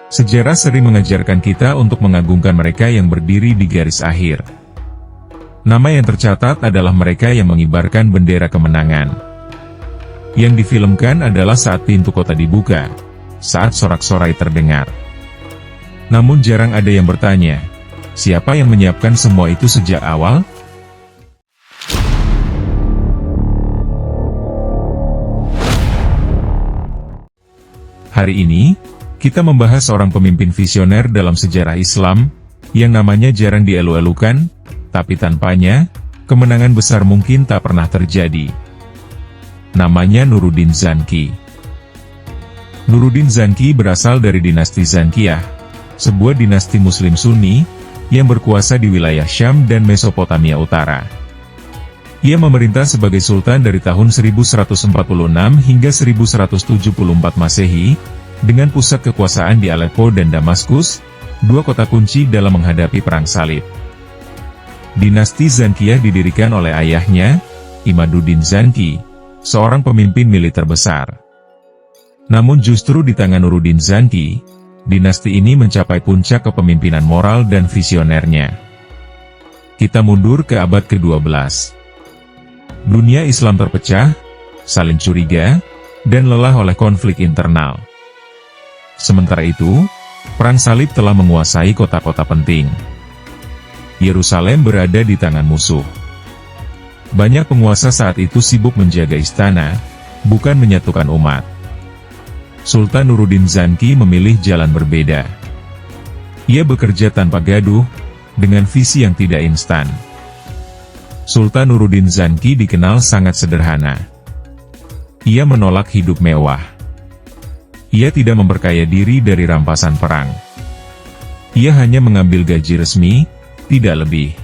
Sejarah sering mengajarkan kita untuk mengagungkan mereka yang berdiri di garis akhir. Nama yang tercatat adalah mereka yang mengibarkan bendera kemenangan. Yang difilmkan adalah saat pintu kota dibuka, saat sorak-sorai terdengar. Namun jarang ada yang bertanya, siapa yang menyiapkan semua itu sejak awal? Hari ini, kita membahas seorang pemimpin visioner dalam sejarah Islam, yang namanya jarang dielu-elukan, tapi tanpanya, kemenangan besar mungkin tak pernah terjadi. Namanya Nuruddin Zanki. Nuruddin Zanki berasal dari dinasti Zankiyah, sebuah dinasti Muslim Sunni, yang berkuasa di wilayah Syam dan Mesopotamia Utara. Ia memerintah sebagai sultan dari tahun 1146 hingga 1174 Masehi, dengan pusat kekuasaan di Aleppo dan Damaskus, dua kota kunci dalam menghadapi perang salib. Dinasti Zankiyah didirikan oleh ayahnya, Imaduddin Zanki, seorang pemimpin militer besar. Namun justru di tangan Nuruddin Zanki, dinasti ini mencapai puncak kepemimpinan moral dan visionernya. Kita mundur ke abad ke-12. Dunia Islam terpecah, saling curiga, dan lelah oleh konflik internal. Sementara itu, perang salib telah menguasai kota-kota penting. Yerusalem berada di tangan musuh. Banyak penguasa saat itu sibuk menjaga istana, bukan menyatukan umat. Sultan Nuruddin Zanki memilih jalan berbeda. Ia bekerja tanpa gaduh, dengan visi yang tidak instan. Sultan Nuruddin Zanki dikenal sangat sederhana. Ia menolak hidup mewah. Ia tidak memperkaya diri dari rampasan perang. Ia hanya mengambil gaji resmi, tidak lebih.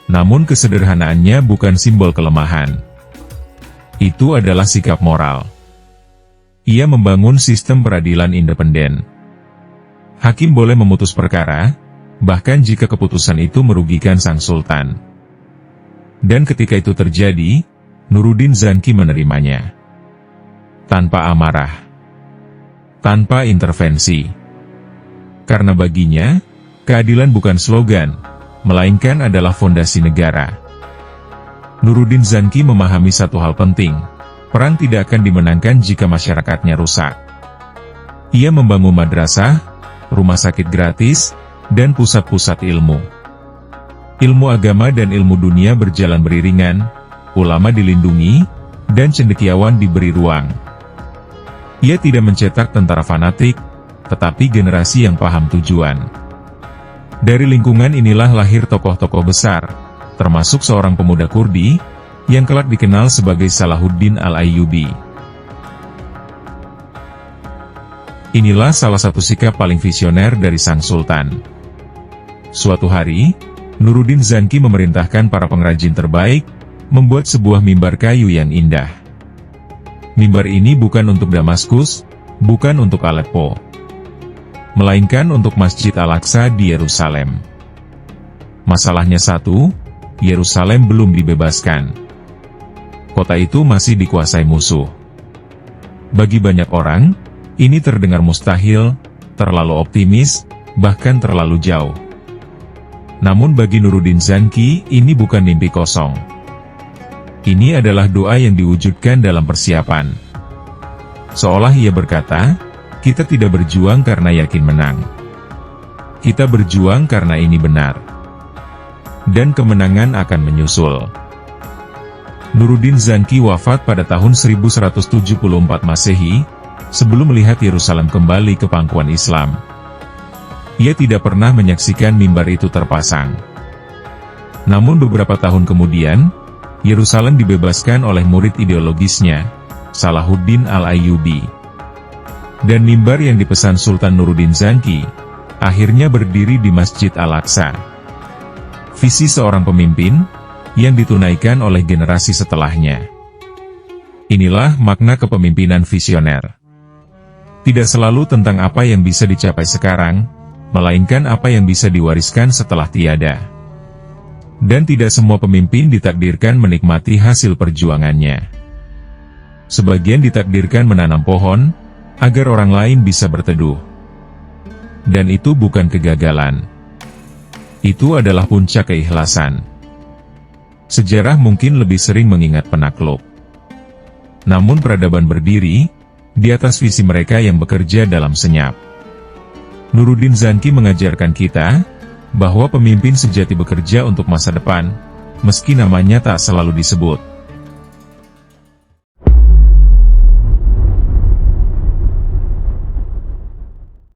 Namun kesederhanaannya bukan simbol kelemahan. Itu adalah sikap moral. Ia membangun sistem peradilan independen. Hakim boleh memutus perkara, bahkan jika keputusan itu merugikan sang sultan. Dan ketika itu terjadi, Nuruddin Zanki menerimanya. Tanpa amarah. Tanpa intervensi. Karena baginya, keadilan bukan slogan, melainkan adalah fondasi negara. Nuruddin Zanki memahami satu hal penting, perang tidak akan dimenangkan jika masyarakatnya rusak. Ia membangun madrasah, rumah sakit gratis, dan pusat-pusat ilmu. Ilmu agama dan ilmu dunia berjalan beriringan, ulama dilindungi, dan cendekiawan diberi ruang. Ia tidak mencetak tentara fanatik, tetapi generasi yang paham tujuan. Dari lingkungan inilah lahir tokoh-tokoh besar, termasuk seorang pemuda Kurdi, yang kelak dikenal sebagai Salahuddin Al-Ayyubi. Inilah salah satu sikap paling visioner dari sang sultan. Suatu hari, Nuruddin Zanki memerintahkan para pengrajin terbaik, membuat sebuah mimbar kayu yang indah. Mimbar ini bukan untuk Damaskus, bukan untuk Aleppo, melainkan untuk Masjid Al-Aqsa di Yerusalem. Masalahnya satu, Yerusalem belum dibebaskan. Kota itu masih dikuasai musuh. Bagi banyak orang, ini terdengar mustahil, terlalu optimis, bahkan terlalu jauh. Namun bagi Nuruddin Zanki, ini bukan mimpi kosong. Ini adalah doa yang diwujudkan dalam persiapan. Seolah ia berkata, kita tidak berjuang karena yakin menang. Kita berjuang karena ini benar. Dan kemenangan akan menyusul. Nuruddin Zanki wafat pada tahun 1174 Masehi, sebelum melihat Yerusalem kembali ke pangkuan Islam. Ia tidak pernah menyaksikan mimbar itu terpasang. Namun beberapa tahun kemudian, Yerusalem dibebaskan oleh murid ideologisnya, Salahuddin Al-Ayyubi. Dan mimbar yang dipesan Sultan Nuruddin Zanki, akhirnya berdiri di Masjid Al-Aqsa. Visi seorang pemimpin, yang ditunaikan oleh generasi setelahnya. Inilah makna kepemimpinan visioner. Tidak selalu tentang apa yang bisa dicapai sekarang, melainkan apa yang bisa diwariskan setelah tiada. Dan tidak semua pemimpin ditakdirkan menikmati hasil perjuangannya. Sebagian ditakdirkan menanam pohon, agar orang lain bisa berteduh. Dan itu bukan kegagalan. Itu adalah puncak keikhlasan. Sejarah mungkin lebih sering mengingat penakluk. Namun peradaban berdiri di atas visi mereka yang bekerja dalam senyap. Nuruddin Zanki mengajarkan kita bahwa pemimpin sejati bekerja untuk masa depan, meski namanya tak selalu disebut.